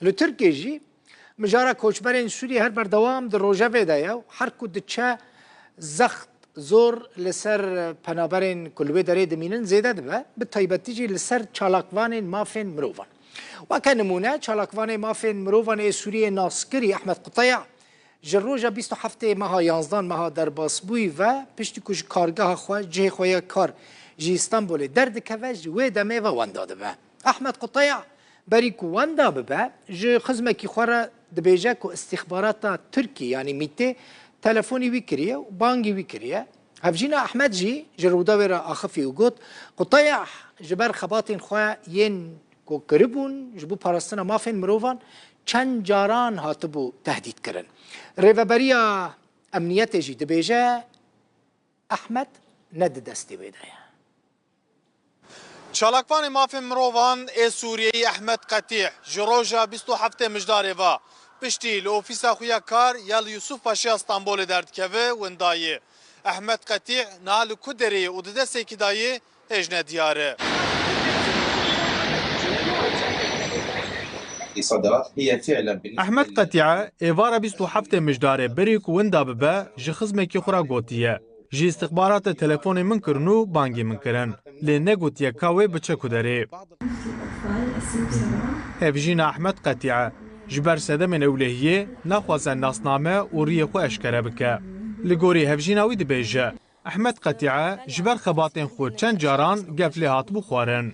لتركيا جي مجارا كوچبرين سوريا هر بردوام در روجاوه دایا و هر کد چه زخت زور لسر پنابرین کلوه داره دمینن زیده دبه به طیبتی جی لسر چالاکوان مافین مروفان و که نمونه چالاکوان مافین مروفان سوریه ناسکری احمد قطیع جروجا 27 ماه 11 ماه در باسبوی و پشتی کش کارگاه خواه جه خواه کار جی استانبول درد کوج و دمه و وانده دبه احمد قطیع بریکو وانده ببه جه خزمکی خواه دبیجه که استخبارات ترکی یعنی میته تلفوني ويكريا وبانجي ويكريا هفجينا احمد جي جرودا ورا اخفي وقوت قطيع جبر خباطين خويا ين كو قربون جبو باراستنا ما فين مروفان چند جاران هاتبو تهديد كرن ريفابريا امنيات جي دبيجا احمد ند دستي بيدايا چالاکوان مافین مروان سوریه احمد قطیع جروجا 27 مجدار و پشتی لوفیسا خویا کار یال یوسف پاشا استانبول دردکوه وندایه احمد قطیع نال کدری و دسته کدایه اجنه دیاره احمد قطیع ایوارا 27 مجدار بریک وندا ببه جخزمکی خورا گوتیه جی استخبارات تلفون من کرنو بانگی من کرن لی نگوتیه کاوی بچه کدره هفجین احمد قطیع جبر سده من اولهیه نخوازن ناسنامه و ریه خو اشکره بکه لگوری هفجیناوی دبیجه احمد قطیع جبر خباتین خود چند جاران گفلی هاتبو خوارن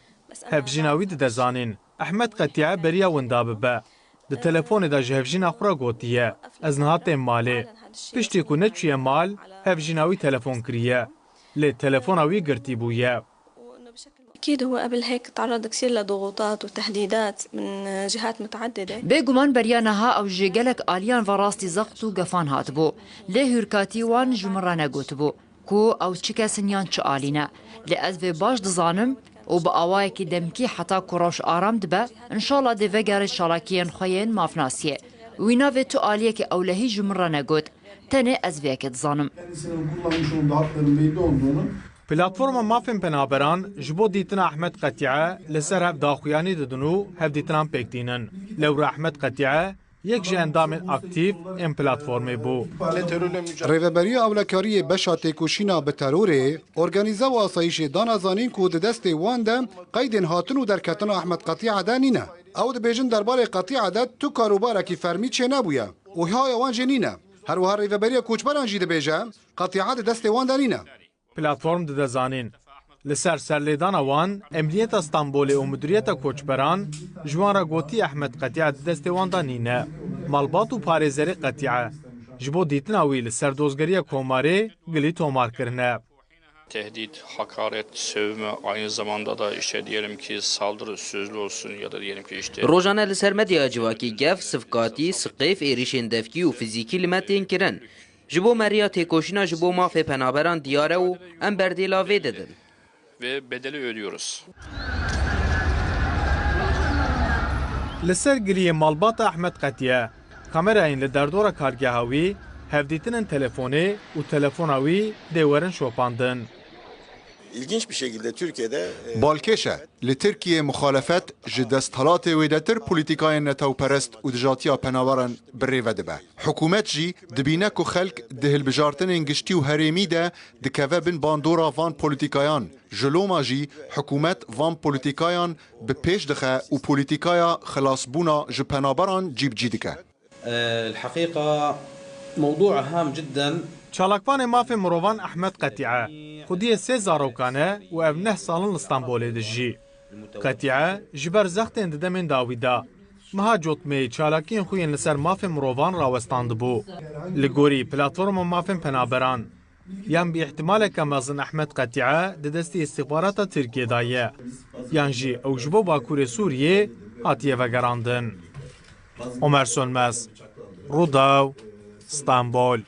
هفجیناوی دزانین احمد قطیع بریا وندا ببه ده تلفون دا جهفجین اخورا گوتیه از نهاتین ماله پشتی که نچویه مال هفجیناوی تلفون کریه لی تلفوناوی گرتی بویه أكيد هو قبل هيك تعرض كثير لضغوطات وتهديدات من جهات متعددة. بيجمان بريانها أو جيجلك آليان فراستي زغطو قفان هاتبو ليه هركاتي وان جمرانا قوتبو كو أو تشكا سنيان تشالينا لأذفي باش دزانم وبأوايك دمكي حتى كروش آرام دبا إن شاء الله دي فيجار الشالاكيين خوين مافناسيه وينا فيتو آليك أولهي جمرانا قوت تاني أذفيك دزانم. پلاتفورم مافین پنابران جبو دیتنا احمد قطیعه لسر هف داخویانی ددنو هف دیتنان پکتینن لور احمد قطیعه یک جه اندام اکتیف این پلاتفورمی بو ریوبری اولکاری بشا تکوشینا به تروره ارگانیزه و آسایش دانازانین که دست وانده قیدین هاتنو در کتن احمد قطیعه دانینه او ده بیجن دربار قطیعه ده تو کاروباره که فرمی چه نبویه و های وان جنینه هر و هر ریوبری کوچبران جی ده بیجه قطیعه دست وان دانینه پلاتفورم دزانین لسر سرلیدان وان امنیت استانبول و مدیریت کوچبران جوان را گوتی احمد قطیعه دست وان دانینه مالبات و پارێزەری قطیعه جبو دیتنا وی لسر دوزگری کوماری گلی تومار کرنه tehdit, hakaret, sövme, aynı zamanda da işte diyelim ki saldırı sözlü olsun ya da diyelim ki işte... Rojana li ser medya civakî gef, sifkatî, siqêf, êrişên devkî û fizîkî li me tên kirin. Ji bo meriya têkoşîna ji bo mafê penaberan diyare û em berdêla vê didin. Ve bedeli ödüyoruz. Li ser giriyê malbata Ahmed Qetiye, kamerayên li derdora kargeha wî hevdîtinên telefonê û telefona wî dê werin şopandin. İlginç bir şekilde Türkiye'de بالکشه لی ترکیه مخالفت جدستهلات ویدتر پولیتیکای نتوپرست و دجاتیا پناوران بریوه دبه. حکومت جی دبینه که خلق دهل بجارتن انگشتی و هریمی ده دکوه بین باندورا وان پولیتیکایان. جلوما جی حکومت وان پولیتیکایان به پیش دخه و پولیتیکایا خلاصبونا جپنابران جیب جیدکه. الحقيقة موضوع هام جدا. چالاکوان مافی مروان احمد قطیعه خودی 3 زاروکانه و ev 9 salın İstanbul'e dijî. Qetiye ji ber zextên didemên dawî da. Meha cotmeyê çalakiyên xwe yên li ser mafên mirovan rawestandibû. Li gorî platforma mafên penaberan yan bi ihtimaleke mezin Ahmed Qetiye di destê istihbarata Tirkiye da ye. Yan jî ew ji bo Bakurê Sûriyê hatiye vegerandin. Ömer Sönmez, Rudaw, İstanbul.